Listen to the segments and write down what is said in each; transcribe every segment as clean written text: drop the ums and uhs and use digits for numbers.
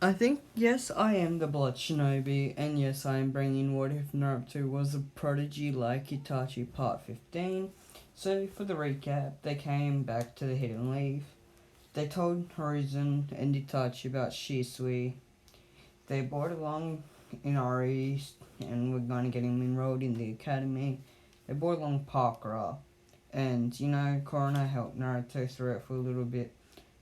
I think, yes, I am the Blood Shinobi, and yes, I am bringing What If Naruto was a prodigy like Itachi Part 15. So, for the recap, they came back to the Hidden Leaf. They told Horizon and Itachi about Shisui. They brought along Inari, and we're going to get him enrolled in the academy. They brought along Pakra, and Korona helped Naruto through it for a little bit.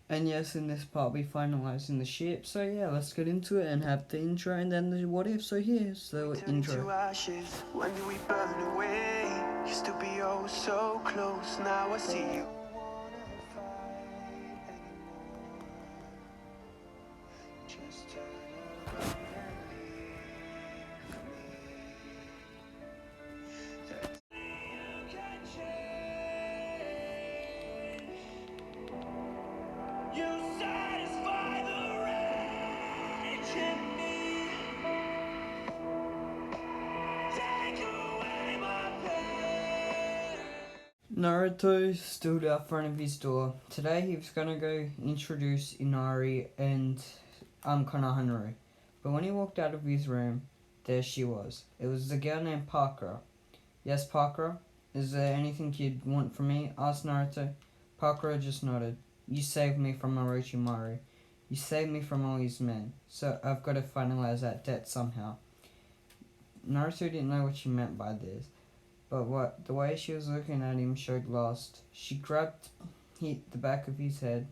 And yes, in this part we finalising the ship. So yeah, let's get into it and have the intro and then the what if. So here's the intro. To ashes, when do we burn away? Used to be oh so close, now I see you. Just turn around and leave me. That you can change. You satisfy the rage in me. Take away my pain. Naruto stood out front of his door. Today he was gonna go introduce Inari and Konohanaru. But when he walked out of his room, there she was. It was the girl named Parker. Yes, Parker? Is there anything you'd want from me? Asked Naruto. Parker just nodded. You saved me from Orochimaru. You saved me from all his men. So I've got to finalize that debt somehow. Naruto didn't know what she meant by this, but the way she was looking at him showed lost. She grabbed the back of his head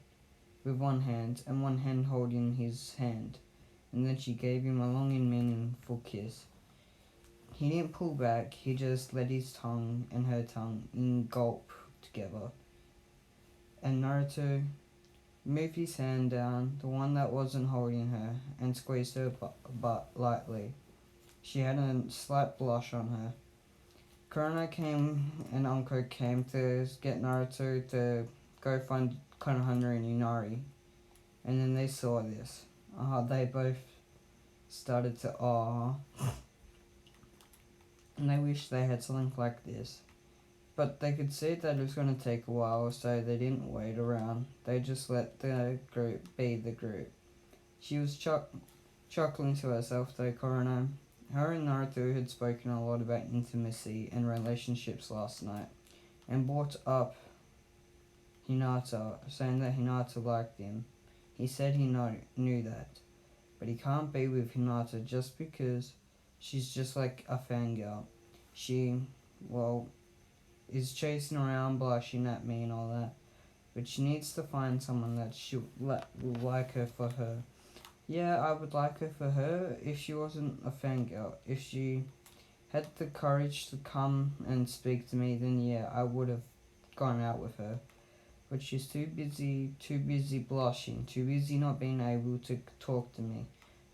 with one hand and one hand holding his hand, and then she gave him a long and meaningful kiss. He didn't pull back, he just let his tongue and her tongue engulf together. And Naruto moved his hand down, the one that wasn't holding her, and squeezed her butt lightly. She had a slight blush on her. Kurona came and Anko came to get Naruto to go find Konohana and Inari. And then they saw this. They both started to awe. And they wished they had something like this. But they could see that it was going to take a while, so they didn't wait around. They just let the group be the group. She was chuckling to herself though, Korona. Her and Naruto had spoken a lot about intimacy and relationships last night, and brought up Hinata, saying that Hinata liked him. He said he knew that, but he can't be with Hinata just because she's just like a fangirl. She, well, is chasing around, blushing at me and all that, but she needs to find someone that will like her for her. Yeah, I would like her for her if she wasn't a fangirl. If she had the courage to come and speak to me, then yeah, I would have gone out with her. But she's too busy blushing, too busy not being able to talk to me.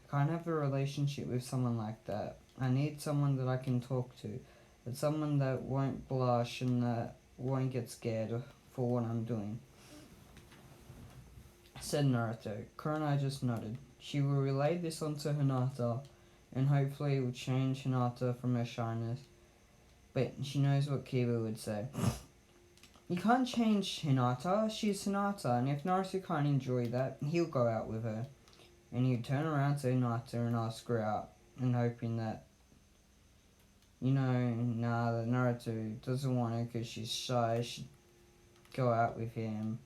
I can't have a relationship with someone like that. I need someone that I can talk to. But someone that won't blush and that won't get scared for what I'm doing. Said Naruto. Kurenai just nodded. She will relay this onto Hinata, and hopefully it will change Hinata from her shyness. But she knows what Kiba would say. You can't change Hinata, she's Hinata, and if Naruto can't enjoy that, he'll go out with her. And he'll turn around to Hinata and ask her out, and hoping that, that Naruto doesn't want her because she's shy, she'd go out with him.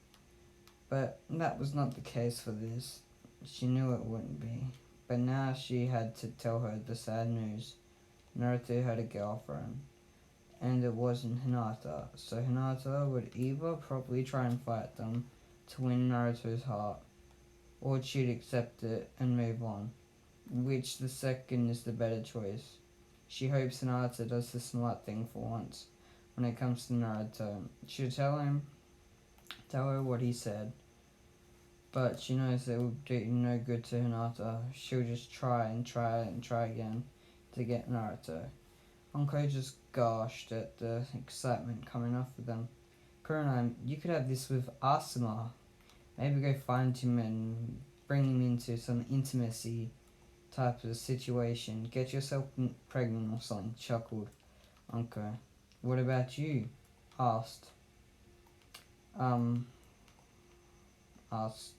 But that was not the case for this. She knew it wouldn't be. But now she had to tell her the sad news. Naruto had a girlfriend. And it wasn't Hinata. So Hinata would either probably try and fight them to win Naruto's heart, or she'd accept it and move on. Which the second is the better choice. She hopes Hinata does the smart thing for once when it comes to Naruto. She'll tell her what he said. But she knows it will do no good to Hinata. She'll just try and try and try again to get Naruto. Anko just gushed at the excitement coming off of them. Kurenai, you could have this with Asuma. Maybe go find him and bring him into some intimacy type of situation. Get yourself pregnant or something, chuckled Anko. What about you? Asked. Asked,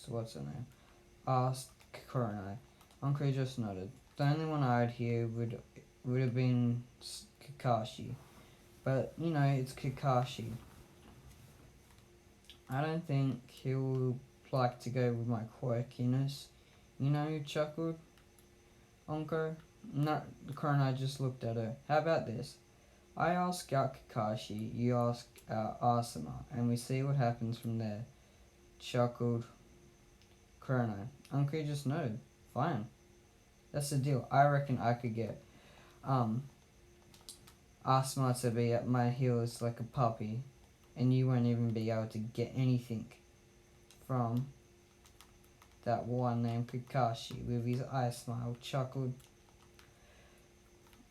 what's her name? Asked Kurenai. Anko just nodded. The only one I'd hear would have been Kakashi. But, you know, it's Kakashi. I don't think he'll like to go with my quirkiness. You know, he chuckled. Anko. No, Kurenai just looked at her. How about this? I ask out Kakashi, you ask out Asuma, and we see what happens from there. Chuckled Kurenai. Anko just nodded. Fine. That's the deal. I reckon I could get Asuma to be at my heels like a puppy, and you won't even be able to get anything from that one named Kakashi with his eye smile. Chuckled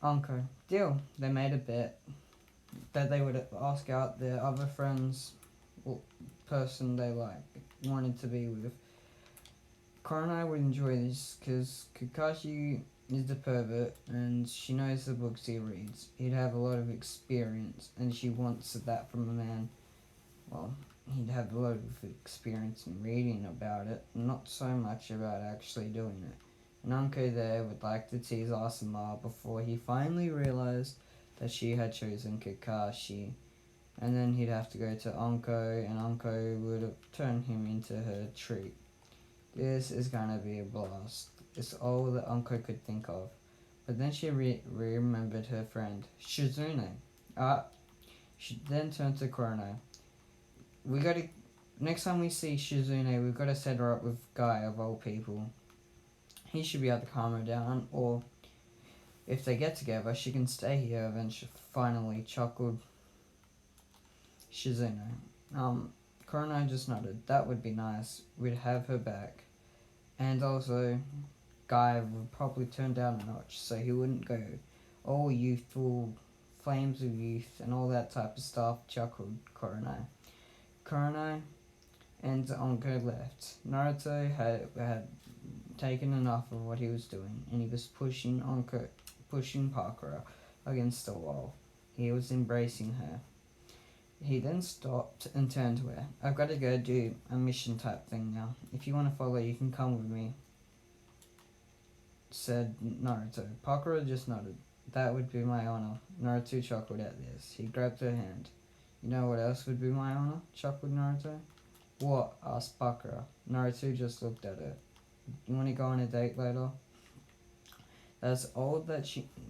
Anko. Deal. They made a bet that they would ask out their other friends, or person they wanted to be with. Kurenai would enjoy this because Kakashi is the pervert and she knows the books he reads. He'd have a lot of experience and she wants that from a man. Well, he'd have a lot of experience in reading about it, not so much about actually doing it. And Anko there would like to tease Asuma before he finally realized that she had chosen Kakashi. And then he'd have to go to Anko and Anko would turn him into her treat. This is gonna be a blast. It's all that Anko could think of. But then she remembered her friend, Shizune. She then turned to Kurenai. Next time we see Shizune, we've gotta set her up with Guy of all people. He should be able to calm her down, or if they get together, she can stay here eventually. Finally chuckled Shizune. Kurenai just nodded. That would be nice. We'd have her back. And also, Guy would probably turn down a notch, so he wouldn't go all youthful, flames of youth, and all that type of stuff, chuckled Kurenai. Kurenai and Anko left. Naruto had taken enough of what he was doing, and he was pushing Pakura against the wall. He was embracing her. He then stopped and turned to her. I've got to go do a mission type thing now. If you want to follow, you can come with me, said Naruto. Pakura just nodded. That would be my honor. Naruto chuckled at this. He grabbed her hand. You know what else would be my honor? Chuckled Naruto. What? Asked Pakura. Naruto just looked at her. You want to go on a date later? That's all that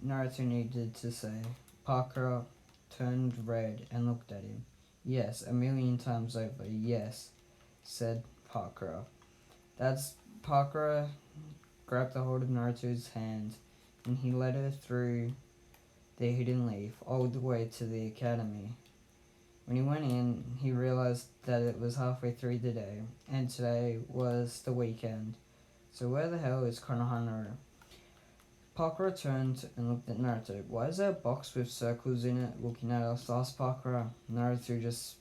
Naruto needed to say. Pakura turned red and looked at him. Yes, 1,000,000 times over. Yes, said Pakura. Pakura grabbed a hold of Naruto's hand and he led her through the hidden leaf all the way to the academy. When he went in, he realized that it was halfway through the day, and today was the weekend. So where the hell is Konohamaru? Pakura turned and looked at Naruto. Why is there a box with circles in it looking at us? Asked Pakura. Naruto just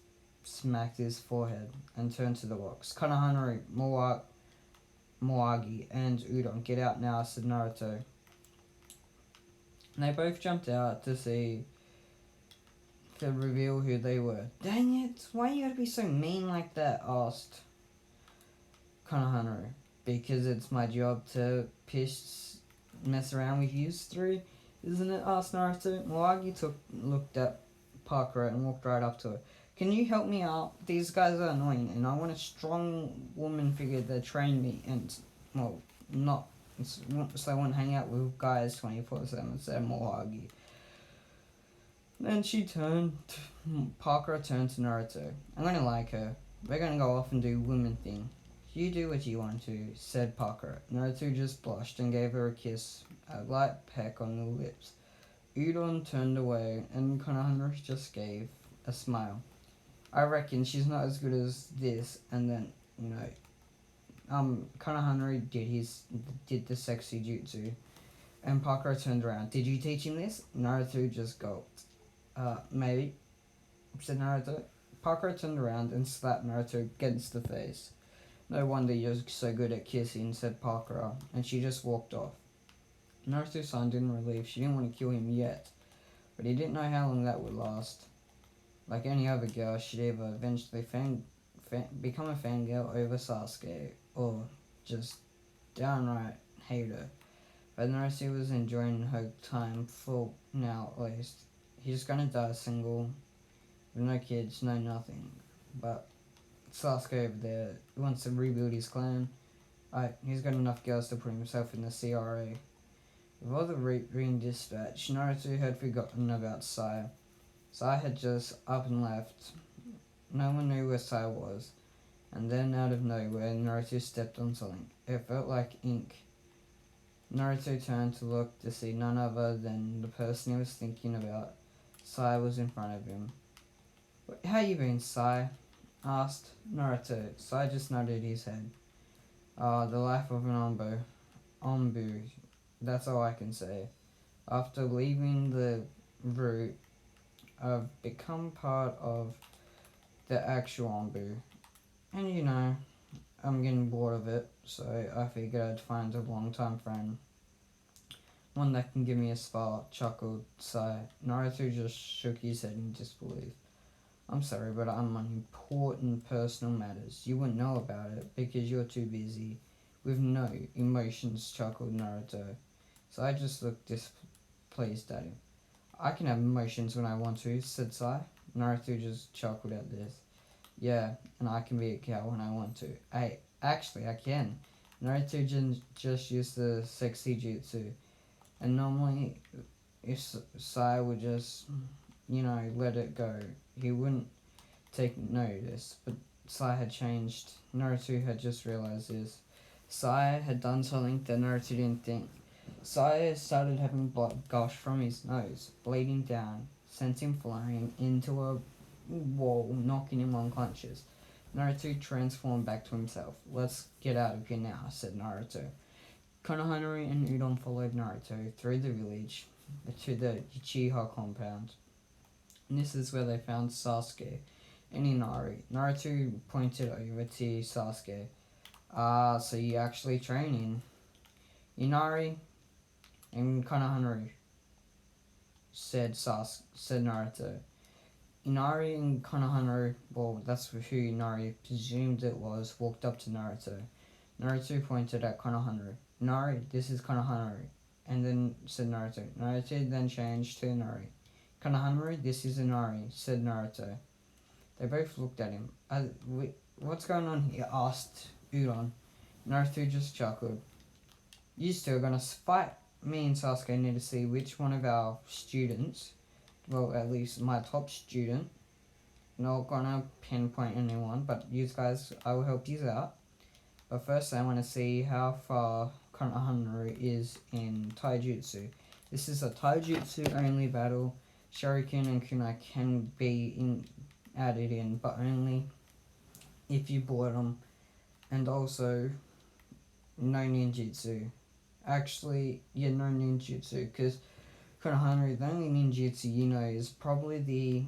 smacked his forehead and turned to the box. Konohamaru, Moagi, and Udon. Get out now, said Naruto. And they both jumped out to reveal who they were. Dang it, why you gotta be so mean like that? Asked Konohamaru. Because it's my job to mess around with you three, isn't it? Asked Naruto. Moagi looked at Pakura and walked right up to her. Can you help me out? These guys are annoying and I want a strong woman figure to train me and, well, not, so I won't hang out with guys 24/7, said Moagi. Then Pakura turned to Naruto. I'm gonna like her. We're gonna go off and do woman thing. You do what you want to, said Pakura. Naruto just blushed and gave her a kiss, a light peck on the lips. Udon turned away and Konohamaru just gave a smile. I reckon she's not as good as this, and then, Konohamaru did the sexy jutsu, and Pakura turned around. Did you teach him this? Naruto just gulped. Maybe, said Naruto. Pakura turned around and slapped Naruto against the face. No wonder you're so good at kissing, said Pakura, and she just walked off. Naruto-san didn't relieve. She didn't want to kill him yet, but he didn't know how long that would last. Like any other girl, she'd either eventually become a fangirl over Sasuke, or just downright hate her. But Naruto was enjoying her time full now at least. He's gonna die single, with no kids, no nothing. But Sasuke over there wants to rebuild his clan. He's got enough girls to put himself in the CRA. With all the being dispatched, Naruto had forgotten about Sai. Sai had just up and left. No one knew where Sai was. And then out of nowhere, Naruto stepped on something. It felt like ink. Naruto turned to look to see none other than the person he was thinking about. Sai was in front of him. "How you been, Sai?" asked Naruto. Sai just nodded his head. The life of an Ombu. That's all I can say. After leaving the route, I've become part of the actual Ombu. And you know, I'm getting bored of it, so I figured I'd find a long-time friend. One that can give me a spark, chuckled Sai. Naruto just shook his head in disbelief. "I'm sorry, but I'm on important personal matters. You wouldn't know about it because you're too busy with no emotions," chuckled Naruto. So I just looked displeased at him. "I can have emotions when I want to," said Sai. Naruto just chuckled at this. "Yeah, and I can be a cow when I want to." I can. Naruto just used the sexy jutsu. And normally, if Sai would just, let it go, he wouldn't take notice. But Sai had changed. Naruto had just realized this. Sai had done something that Naruto didn't think. Sai started having blood gush from his nose, bleeding down, sent him flying into a wall, knocking him unconscious. Naruto transformed back to himself. "Let's get out of here now," said Naruto. Konohana and Udon followed Naruto through the village to the Uchiha compound. And this is where they found Sasuke and Inari. Naruto pointed over to Sasuke. So you're actually training." "Inari and Konohana," said Naruto. Inari and Konohana, well, that's who Inari presumed it was, walked up to Naruto. Naruto pointed at Konohana. "Inari, this is Konohana." And then said Naruto. Naruto then changed to Inari. "Konohana, this is Inari," said Naruto. They both looked at him. "What's going on here?" asked Udon. Naruto just chuckled. "You still gonna fight? Me and Sasuke need to see which one of our students, well, at least my top student, not gonna pinpoint anyone, but you guys, I will help you out. But first I want to see how far Konohana is in taijutsu. This is a taijutsu only battle. Shuriken and kunai can be added in, but only if you bought them. And also, no ninjutsu. Actually, no ninjutsu, because Konohana, the only ninjutsu you know is probably the...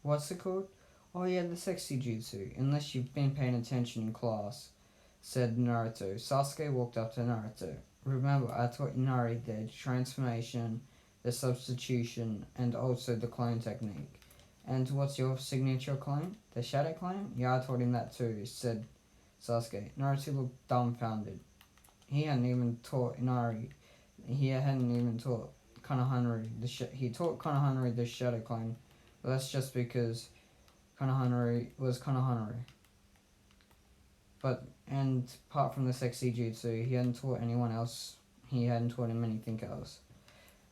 what's it called? Oh yeah, the sexy jutsu, unless you've been paying attention in class, said Naruto. Sasuke walked up to Naruto. "Remember, I taught Inari the transformation, the substitution, and also the clone technique. And what's your signature clone? The shadow clone? Yeah, I taught him that too," said Sasuke. Naruto looked dumbfounded. He hadn't even taught Inari. He hadn't even taught Konohana. He taught Konohana the shadow clone. But that's just because Konohana was Konohana. And apart from the sexy jutsu, he hadn't taught anyone else. He hadn't taught him anything else.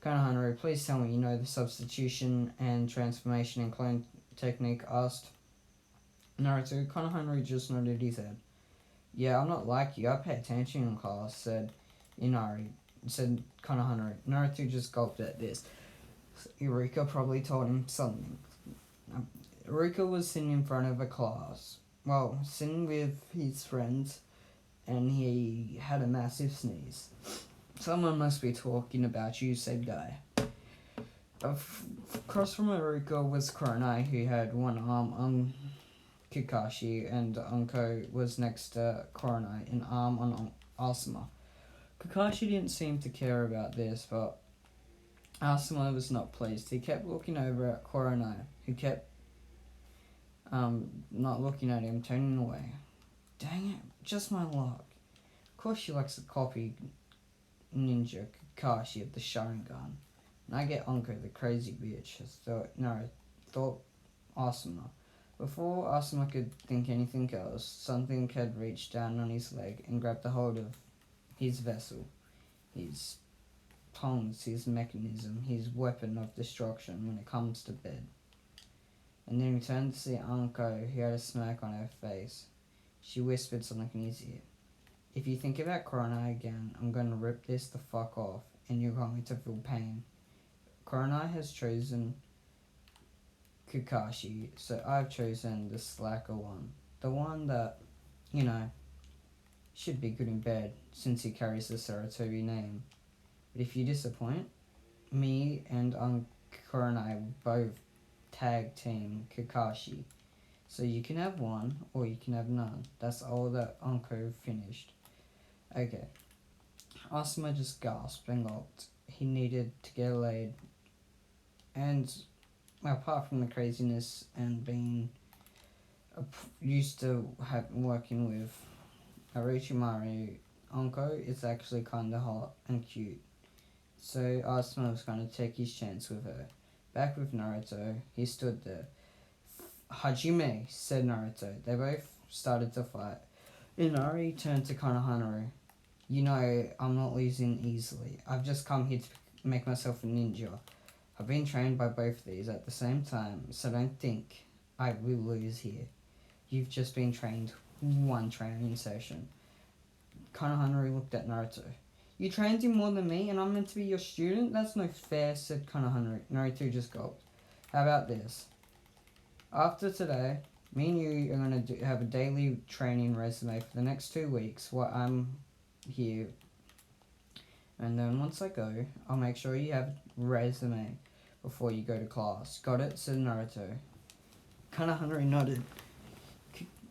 "Konohana, please tell me you know the substitution and transformation and clone technique," asked Naruto. Konohana just nodded his head. "Yeah, I'm not like you. I pay attention in class," said Konohana. Naruto just gulped at this. Eureka probably told him something. Eureka was sitting in front of a class. Well, sitting with his friends, and he had a massive sneeze. "Someone must be talking about you," said Guy. Across from Eureka was Kurenai, who had one arm on Kakashi, and Anko was next to Kurenai, an arm on Asuma. Kakashi didn't seem to care about this, but Asuma was not pleased. He kept looking over at Kurenai, who kept not looking at him, turning away. "Dang it, just my luck." course she likes to copy Ninja Kakashi of the Sharingan. And I get Anko, the crazy bitch. Thought Asuma. Before Asuma could think anything else, something had reached down on his leg and grabbed a hold of his vessel, his tongs, his mechanism, his weapon of destruction when it comes to bed. And then he turned to see Anko, who had a smirk on her face. She whispered something in his ear. If you think about Kurenai again, I'm going to rip this the fuck off, and you're going to feel pain. Kurenai has chosen Kakashi, so I've chosen the slacker one. The one that, should be good in bed, since he carries the Saratobi name. But if you disappoint, me and Kurenai will both tag team Kakashi. So you can have one, or you can have none. That's all that Anko finished. Okay. Asuma just gasped and gulped. He needed to get laid. And apart from the craziness and being used to working with Orochimaru, Anko is actually kinda hot and cute. So Asuma was gonna take his chance with her. Back with Naruto, he stood there. Hajime, said Naruto. They both started to fight. Inari turned to Konohanaru. I'm not losing easily. I've just come here to make myself a ninja. I've been trained by both of these at the same time, so don't think I will lose here. You've just been trained one training session. Konohanaru looked at Naruto. You trained him more than me, and I'm meant to be your student? That's no fair, said Konohanaru. Naruto just gulped. How about this? After today, me and you are going to have a daily training resume for the next 2 weeks while I'm here. And then once I go, I'll make sure you have a resume before you go to class. Got it? Said Naruto. Konohanaru nodded.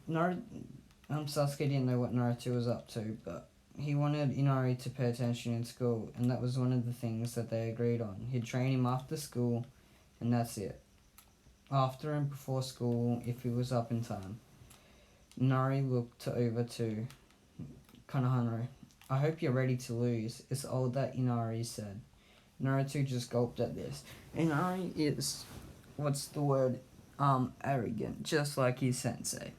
Sasuke didn't know what Naruto was up to, but he wanted Inari to pay attention in school, and that was one of the things that they agreed on. He'd train him after school, and that's it. After and before school, if he was up in time. Inari looked over to Konohanaru. I hope you're ready to lose, is all that Inari said. Naruto just gulped at this. Inari is, arrogant, just like his sensei.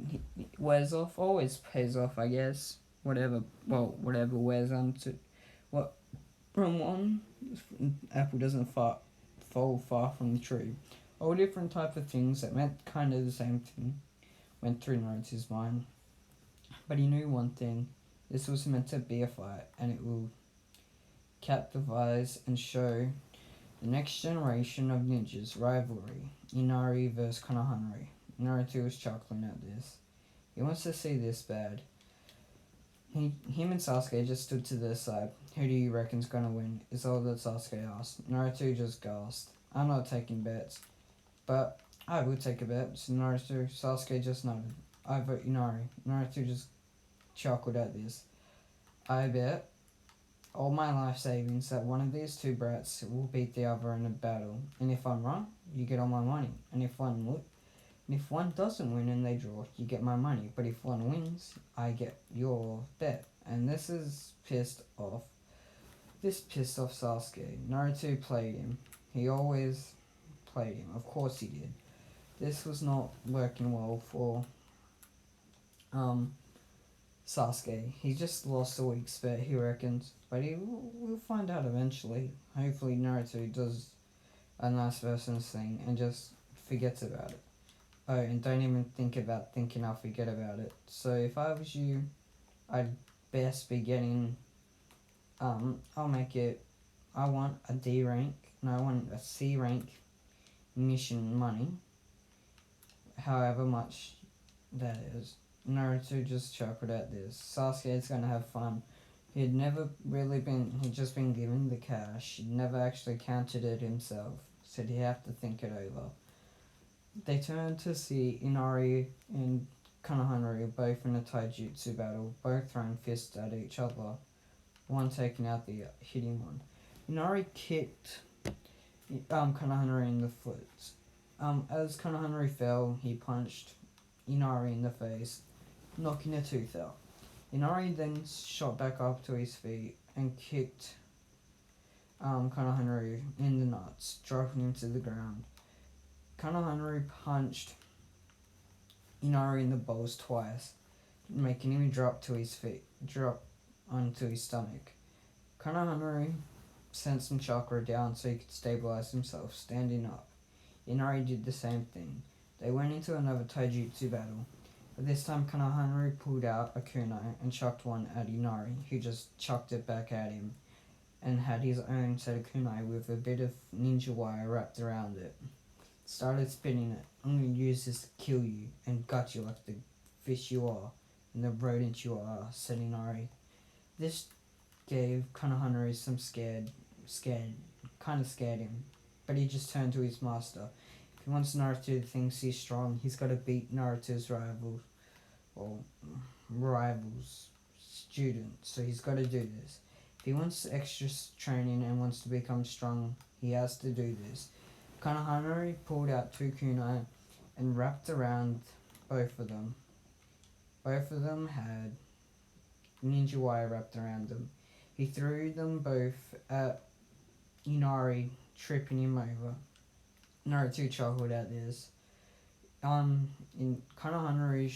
He wears off, always pays off, I guess. Whatever wears onto, from one apple doesn't fall far from the tree. All different type of things that meant kind of the same thing went through Naruto's mind. But he knew one thing. This was meant to be a fight, and it will capitalize and show the next generation of ninjas rivalry. Inari vs Konohanaru. Naruto was chuckling at this. He wants to see this bad. Him and Sasuke just stood to their side. Who do you reckon's gonna win? Is all that Sasuke asked. Naruto just gasped. I'm not taking bets. But I will take a bet, said Naruto. Sasuke just nodded. I vote Inari. Naruto just chuckled at this. I bet all my life savings that one of these two brats will beat the other in a battle. And if I'm wrong, you get all my money. And if one doesn't win and they draw, you get my money. But if one wins, I get your bet. And this pissed off Sasuke. Naruto played him. He always played him. Of course he did. This was not working well for Sasuke. He just lost a week's bet, he reckons. But we'll find out eventually. Hopefully Naruto does a nice person's thing and just forgets about it. Oh, and don't even think about thinking I'll forget about it. So if I was you, I'd best be getting, I'll make it, I want a D rank, and I want a C rank mission money, however much that is. Naruto just chuckled at this. Sasuke's gonna have fun. He'd just been given the cash. He'd never actually counted it himself, so he'd have to think it over. They turned to see Inari and Konohanaru both in a taijutsu battle, both throwing fists at each other, one taking out the hitting one. Inari kicked Konohanaru in the foot. As Konohanaru fell, he punched Inari in the face, knocking a tooth out. Inari then shot back up to his feet and kicked Konohamaru in the nuts, dropping him to the ground. Konohamaru punched Inari in the balls twice, making him drop onto his stomach. Konohamaru sent some chakra down so he could stabilize himself, standing up. Inari did the same thing. They went into another taijutsu battle, but this time Konohamaru pulled out a kunai and chucked one at Inari, who just chucked it back at him, and had his own set of kunai with a bit of ninja wire wrapped around it. Started spinning it. "I'm going to use this to kill you and gut you like the fish you are and the rodent you are," said Inari. This gave Konohamaru some scared him, but he just turned to his master. If he wants Naruto thinks he's strong, he's got to beat Naruto's rivals student, so he's got to do this. If he wants extra training and wants to become strong, he has to do this. Konohamaru pulled out 2 kunai and wrapped around both of them. Both of them had ninja wire wrapped around them. He threw them both at Inari, tripping him over. Naruto chuckled at this. Konohamaru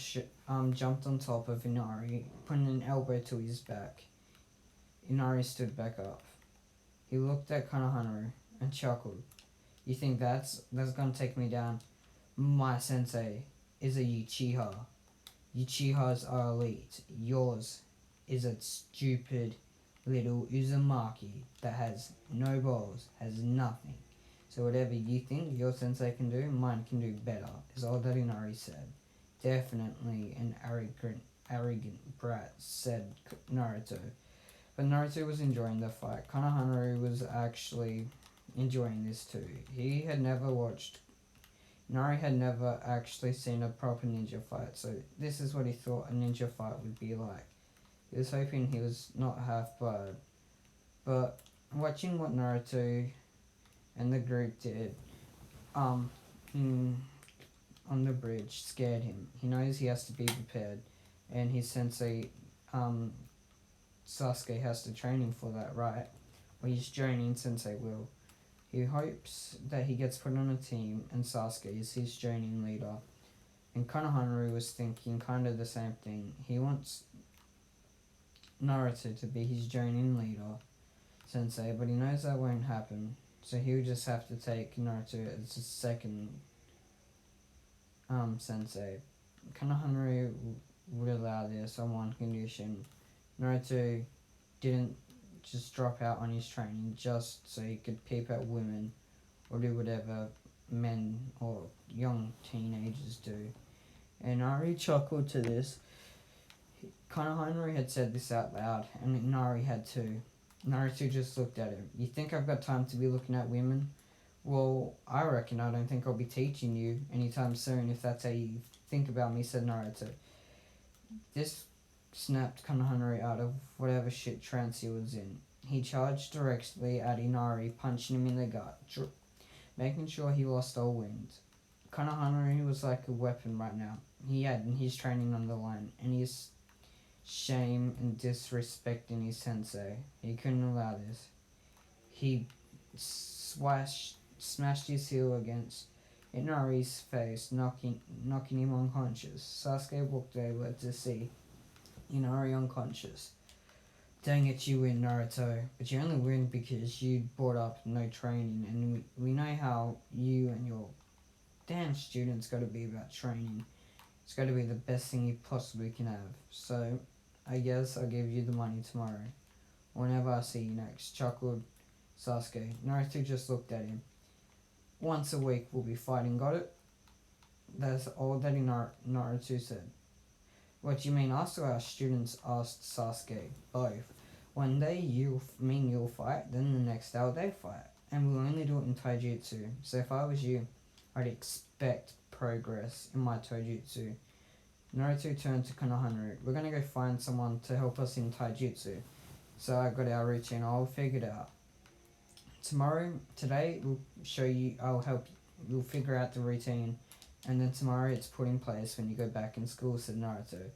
jumped on top of Inari, putting an elbow to his back. Inari stood back up. He looked at Konohamaru and chuckled. "You think that's gonna take me down? My sensei is a Uchiha. Uchihas are elite. Yours is a stupid little Uzumaki that has no balls, has nothing. So whatever you think your sensei can do, mine can do better," is all that Inari said. "Definitely an arrogant brat," said Naruto. But Naruto was enjoying the fight. Konohamaru was actually enjoying this too. Inari had never actually seen a proper ninja fight, so this is what he thought a ninja fight would be like. He was hoping he was not half bad, but watching what Naruto and the group did on the bridge scared him. He knows he has to be prepared, and his sensei Sasuke has to train him for that, right? Or his Jonin sensei will. He hopes that he gets put on a team and Sasuke is his Jonin leader. And Konohamaru was thinking kind of the same thing. He wants Naruto to be his Jonin leader sensei, but he knows that won't happen. So he'll just have to take Naruto as his second sensei. Konohamaru would allow this on one condition. Naruto didn't just drop out on his training just so he could peep at women or do whatever men or young teenagers do. And Inari chuckled to this. Konohamaru had said this out loud, and Inari had too. Naruto just looked at him. "You think I've got time to be looking at women? Well, I reckon I don't think I'll be teaching you anytime soon if that's how you think about me," said Naruto. This snapped Konohamaru out of whatever shit trance he was in. He charged directly at Inari, punching him in the gut, making sure he lost all wind. Konohamaru was like a weapon right now. He had his training on the line, and his shame and disrespecting his sensei. He couldn't allow this. He smashed his heel against Inari's face, knocking him unconscious. Sasuke walked over to see Inari unconscious. "Dang it, you win, Naruto. But you only win because you brought up no training, and we know how you and your damn students got to be about training. It's got to be the best thing you possibly can have. So, I guess I'll give you the money tomorrow, whenever I see you next," chuckled Sasuke. Naruto just looked at him. "Once a week we'll be fighting, got it?" That's all that Naruto said. "What do you mean us or our students?" asked Sasuke. "Both. One day you'll fight, then the next day they fight. And we'll only do it in taijutsu. So if I was you, I'd expect progress in my taijutsu." Naruto turned to Konohamaru. "We're gonna go find someone to help us in taijutsu. So I got our routine, I'll figure it out. Today we'll show you, I'll help you, we'll figure out the routine. And then tomorrow it's put in place when you go back in school," said Naruto.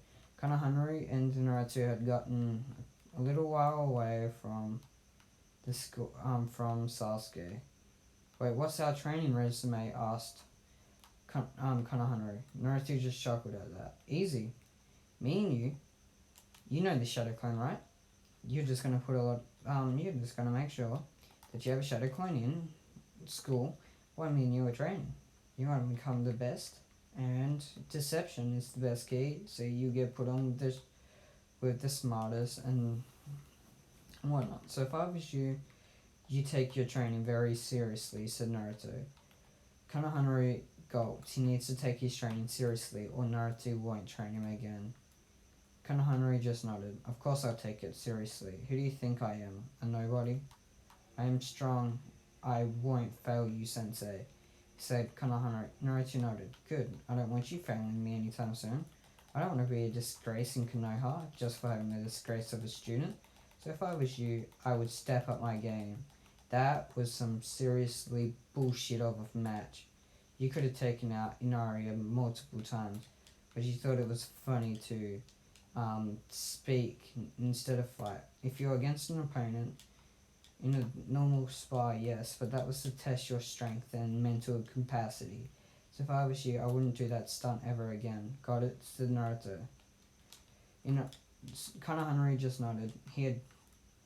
Konohana and Naruto had gotten a little while away from the school, from Sasuke. Wait, what's our training resume? Asked Konohana. Naruto just chuckled at that. Easy. Me and you know the Shadow Clone, right? You're just gonna put a lot. You're just gonna make sure that you have a Shadow Clone in school. Well, I mean, you are training. You want to become the best, and deception is the best key. So you get put on with the smartest and whatnot. So if I was you, you take your training very seriously, said Naruto. Konohana gulped. He needs to take his training seriously, or Naruto won't train him again. Konohana just nodded. Of course I'll take it seriously. Who do you think I am? A nobody? I am strong. I won't fail you, sensei, said Konohana. Naruto nodded. Good. I don't want you failing me anytime soon. I don't want to be a disgrace in Konoha just for having the disgrace of a student. So if I was you, I would step up my game. That was some seriously bullshit of a match. You could have taken out Inari multiple times, but you thought it was funny to speak instead of fight. If you're against an opponent in a normal spar, yes, but that was to test your strength and mental capacity. So if I was you, I wouldn't do that stunt ever again. Got it? Said Naruto. Konohana just nodded. He had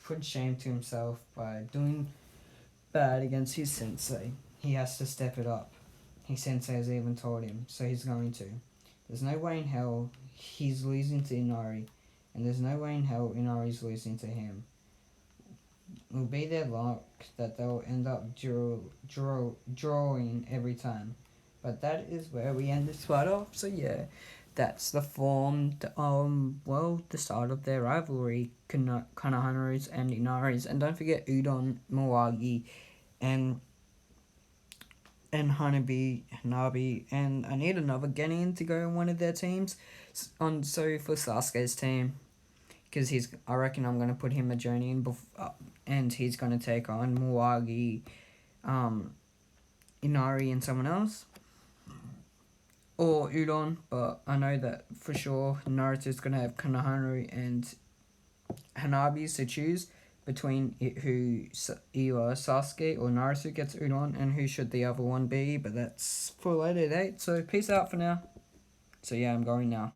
put shame to himself by doing bad against his sensei. He has to step it up. His sensei has even told him, so he's going to. There's no way in hell he's losing to Inari, and there's no way in hell Inari's losing to him. It'll be their luck that they'll end up drawing every time. But that is where we end this fight off. So yeah, that's the the start of their rivalry, Konohana's and Inari's. And don't forget Udon, Mawagi, and Hanabi, and I need another Genin to go in one of their teams. So for Sasuke's team, because I reckon I'm gonna put him a Jonin, and he's gonna take on Mawagi, Inari, and someone else, or Udon. But I know that for sure Naruto's gonna have Konohana and Hanabi to choose between who either Sasuke or Naruto gets Udon, and who should the other one be. But that's for a later date. So peace out for now. So yeah, I'm going now.